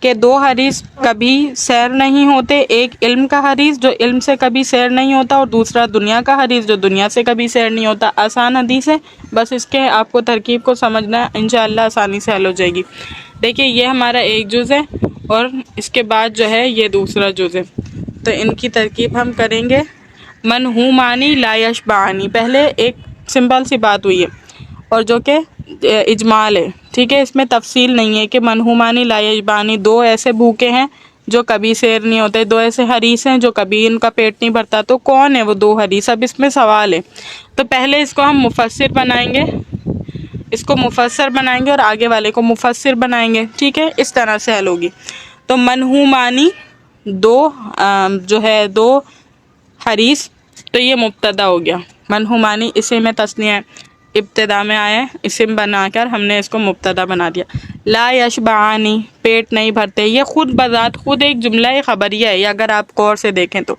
کہ دو حدیث کبھی سیر نہیں ہوتے، ایک علم کا حدیث جو علم سے کبھی سیر نہیں ہوتا، اور دوسرا دنیا کا حدیث جو دنیا سے کبھی سیر نہیں ہوتا۔ آسان حدیث ہے، بس اس کے آپ کو ترکیب کو سمجھنا ہے، انشاءاللہ آسانی سے حل ہو جائے گی۔ دیکھیے یہ ہمارا ایک جز ہے اور اس کے بعد جو ہے یہ دوسرا جز ہے، تو ان کی ترکیب ہم کریں گے۔ منہومانی لا یشبعانی، پہلے ایک سمپل سی بات ہوئی ہے اور جو کہ اجمال ہے، ٹھیک ہے، اس میں تفصیل نہیں ہے کہ منہومانی لا یشبعانی، دو ایسے بھوکے ہیں جو کبھی سیر نہیں ہوتے، دو ایسے حریص ہیں جو کبھی ان کا پیٹ نہیں بھرتا، تو کون ہے وہ دو حریص؟ اب اس میں سوال ہے، تو پہلے اس کو ہم مفسر بنائیں گے، اس کو مفسر بنائیں گے اور آگے والے کو مفسر بنائیں گے، ٹھیک ہے، اس طرح سے حل ہوگی۔ تو منہومانی دو جو ہے دو حریص، تو یہ مبتدا ہو گیا۔ منہومانی اسم میں تثنیہ ہے، ابتدا میں آیا ہے، اسم بنا کر ہم نے اس کو مبتدا بنا دیا۔ لا یشبعانی، پیٹ نہیں بھرتے، یہ خود بذات خود ایک جملہ خبریہ ہے، اگر آپ غور سے دیکھیں تو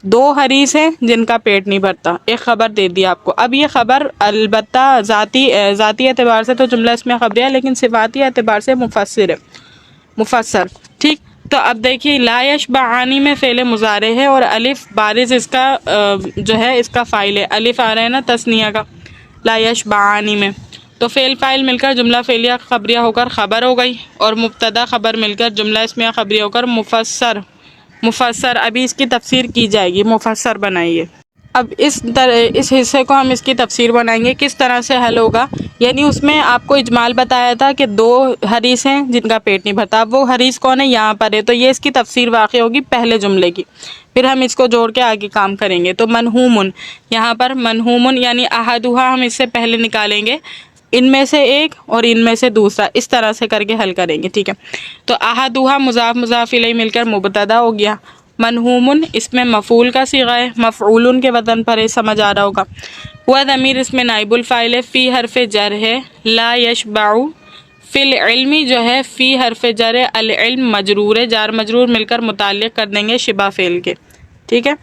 دو حریص ہیں جن کا پیٹ نہیں بھرتا، ایک خبر دے دیا آپ کو۔ اب یہ خبر البتہ ذاتی اعتبار سے تو جملہ اس میں خبریہ ہے، لیکن صفاتی اعتبار سے مفسر ہے، مفسر، ٹھیک۔ تو اب دیکھیے لا یشبعانی میں فعل مضارع ہے اور الف بارز اس کا جو ہے اس کا فاعل ہے، الف آ رہا ہے نا تثنیہ کا لا یشبعانی میں، تو فعل فاعل مل کر جملہ فعلیہ خبریہ ہو کر خبر ہو گئی، اور مبتدا خبر مل کر جملہ اسمیہ خبریہ ہو کر مفسر۔ ابھی اس کی تفسیر کی جائے گی، مفسر بنائیے۔ اب اس حصے کو ہم اس کی تفسیر بنائیں گے، کس طرح سے حل ہوگا، یعنی اس میں آپ کو اجمال بتایا تھا کہ دو حریص ہیں جن کا پیٹ نہیں بھرتا، اب وہ حریص کون ہے یہاں پر ہے، تو یہ اس کی تفسیر واقع ہوگی پہلے جملے کی، پھر ہم اس کو جوڑ کے آگے کام کریں گے۔ تو منہومن، یہاں پر منہومن یعنی احدھا ہم اس سے پہلے نکالیں گے، ان میں سے ایک اور ان میں سے دوسرا، اس طرح سے کر کے حل کریں گے، ٹھیک ہے۔ تو احدھا مضاف مضاف الیہ مل کر مبتدا ہو گیا، منہومن اس میں مفعول کا صیغہ ہے، مفعولن کے وزن پر ہے، سمجھ آ رہا ہوگا۔ ہوا ضمیر اس میں نائب الفاعل ہے، فی حرف جر ہے، لا یشبع فی العلم جو ہے فی حرف جر ہے، العلم مجرور ہے، جار مجرور مل کر متعلق کر دیں گے شبہ فعل کے، ٹھیک ہے۔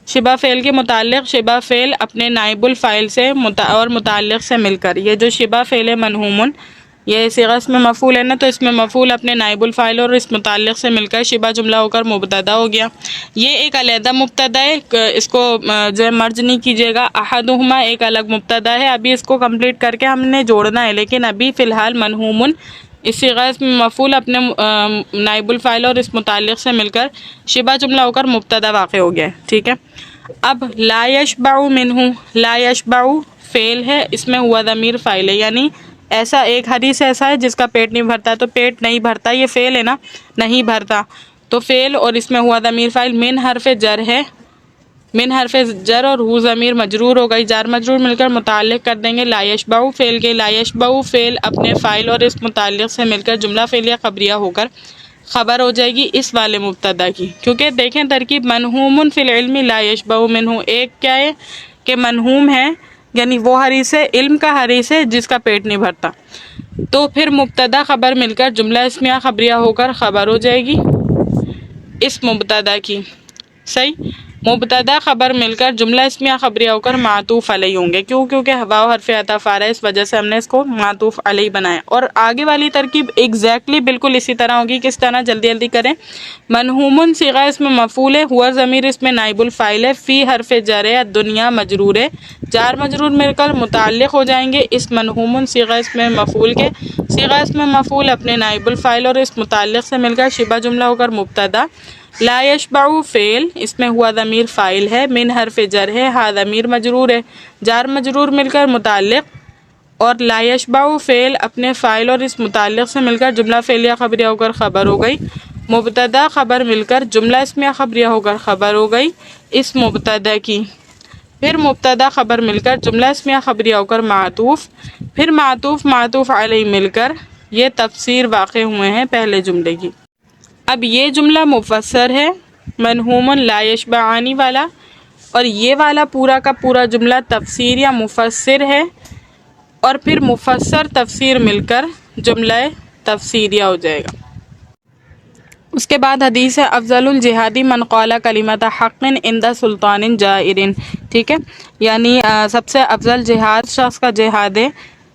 شبہ فعل کے متعلق شبہ فعل اپنے نائب الفاعل سے اور متعلق سے مل کر، یہ جو شبہ فعل ہے منہومن، یہ صیغہ اس میں مفعول ہے نا، تو اس میں مفعول اپنے نائب الفاعل اور اس متعلق سے مل کر شبہ جملہ ہو کر مبتدا ہو گیا۔ یہ ایک علیحدہ مبتدا ہے، اس کو جو ہے مرج نہیں کیجیے گا، احدہما ایک الگ مبتدا ہے، ابھی اس کو کمپلیٹ کر کے ہم نے جوڑنا ہے، لیکن ابھی فی الحال منہومن اس صیغہ اس میں مفعول اپنے نائب الفاعل اور اس متعلق سے مل کر شبہ جملہ ہو کر مبتدا واقع ہو گیا ہے، ٹھیک ہے۔ اب لا یشبع منہ، لا یشبع فعل ہے، اس میں ہوا ضمیر فاعل ہے، یعنی ایسا ایک حدیث ایسا ہے جس کا پیٹ نہیں بھرتا، تو پیٹ نہیں بھرتا یہ فعل ہے نا، نہیں بھرتا، تو فعل اور اس میں ہوا ضمیر فاعل، من حرف جر ہے، من حرف جر اور ہو ضمیر مجرور ہو گئی، جار مجرور مل کر متعلق کر دیں گے لا یشبع فعل کے، لا یشبع فعل اپنے فاعل اور اس متعلق سے مل کر جملہ فعلیہ خبریہ ہو کر خبر ہو جائے گی اس والے مبتدا کی، کیونکہ دیکھیں ترکیب منہوم فی العلم لا یشبع منہ، ایک کیا ہے کہ منہوم ہے یعنی وہ حریص ہے، علم کا حریص ہے جس کا پیٹ نہیں بھرتا، تو پھر مبتدا خبر مل کر جملہ اسمیہ خبریہ ہو کر خبر ہو جائے گی اس مبتدا کی، صحیح، مبتدا خبر مل کر جملہ اسمیہ خبریہ ہو کر معطوف علیہ ہوں گے، کیونکہ واو حرف عطف آ رہا ہے، اس وجہ سے ہم نے اس کو معطوف علیہ بنایا، اور آگے والی ترکیب ایگزیکٹلی بالکل اسی طرح ہوگی، کس طرح جلدی جلدی کریں۔ منہومن صیغہ اس میں مفعول ہے، ہوا ضمیر اس میں نائب الفاعل ہے، فی حرف جر ہے، دنیا مجرور ہے، جار مجرور مل کر متعلق ہو جائیں گے اس منہومن صیغہ اس میں مفعول کے، صیغہ اس میں مفعول اپنے نائب الفاعل اور اس متعلق سے مل کر شبہ جملہ ہو کر مبتدا، لا یشبع فعل اس میں ہوا ضمیر فاعل ہے، من حرف جر ہے، ہا ضمیر مجرور ہے، جار مجرور مل کر متعلق، اور لا یشبع فعل اپنے فاعل اور اس متعلق سے مل کر جملہ فعلیہ خبریہ ہو کر خبر ہو گئی، مبتدا خبر مل کر جملہ اسمیہ خبریہ ہو کر خبر ہو گئی اس مبتدا کی، پھر مبتدا خبر مل کر جملہ اسمیہ خبریہ ہو کر معطوف، پھر معطوف علیہ مل کر یہ تفسیر واقع ہوئے ہیں پہلے جملے کی۔ اب یہ جملہ مفسر ہے منہومن لا یشبعانی والا، اور یہ والا پورا کا پورا جملہ تفسیر یا مفسر ہے، اور پھر مفسر تفسیر مل کر جملہ تفسیریہ ہو جائے گا۔ اس کے بعد حدیث ہے افضل الجہادی من قال کلمۃ حق عند سلطان جائر، ٹھیک ہے، یعنی سب سے افضل جہاد شخص کا جہاد ہے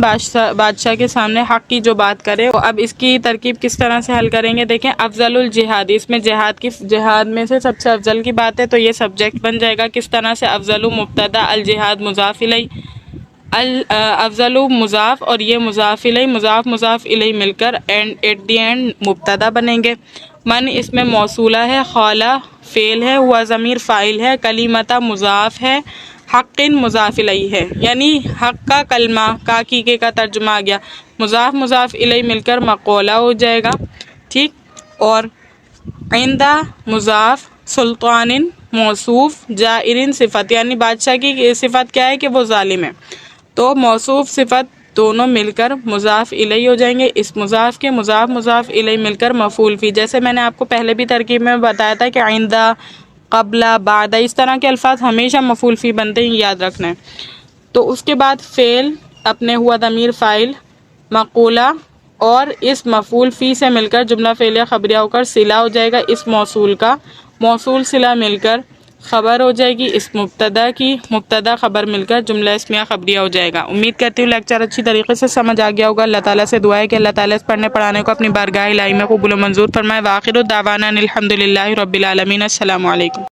بادشاہ کے سامنے حق کی جو بات کرے. اب اس کی ترکیب کس طرح سے حل کریں گے دیکھیں. افضل الجہاد، اس میں جہاد میں سے سب سے افضل کی بات ہے تو یہ سبجیکٹ بن جائے گا. کس طرح سے؟ افضل مبتدا، الجہاد مضاف الیہ، افضل مضاف اور یہ مضاف الیہ، مضاف الیہ مل کر ایٹ دی اینڈ مبتدا بنیں گے. من اس میں موصولہ ہے، خالہ فعل ہے، ہوا ضمیر فاعل ہے، کلیمتا مضاف ہے، حق مضاف الیہ ہے. یعنی حق کا کلمہ، کا کی کا ترجمہ آ گیا، مضاف الیہ مل کر مقولہ ہو جائے گا. ٹھیک. اور عندہ مضاف، سلطان موصوف، جائر صفت، یعنی بادشاہ کی صفت کیا ہے کہ وہ ظالم ہے، تو موصوف صفت دونوں مل کر مضاف الیہ ہو جائیں گے. اس مضاف کے مضاف الیہ مل کر مفعول فی. جیسے میں نے آپ کو پہلے بھی ترکیب میں بتایا تھا کہ عندہ، قبل، بعد، اس طرح کے الفاظ ہمیشہ مفعول فی بنتے ہیں، یاد رکھنا ہے. تو اس کے بعد فعل اپنے ہوا ضمیر فاعل، مقولہ اور اس مفعول فی سے مل کر جملہ فعلیہ خبریہ ہو کر صلہ ہو جائے گا. اس موصول کا موصول صلہ مل کر خبر ہو جائے گی. اس مبتدا کی مبتدا خبر مل کر جملہ اسمیہ خبریہ ہو جائے گا. امید کرتی ہوں لیکچر اچھی طریقے سے سمجھ آ گیا ہوگا. اللہ تعالیٰ سے دعا ہے کہ اللہ تعالیٰ اس پڑھنے پڑھانے کو اپنی بارگاہ الہی میں قبول و منظور فرمائے. وآخر دعوانا الحمد للہ رب العالمین. السلام علیکم.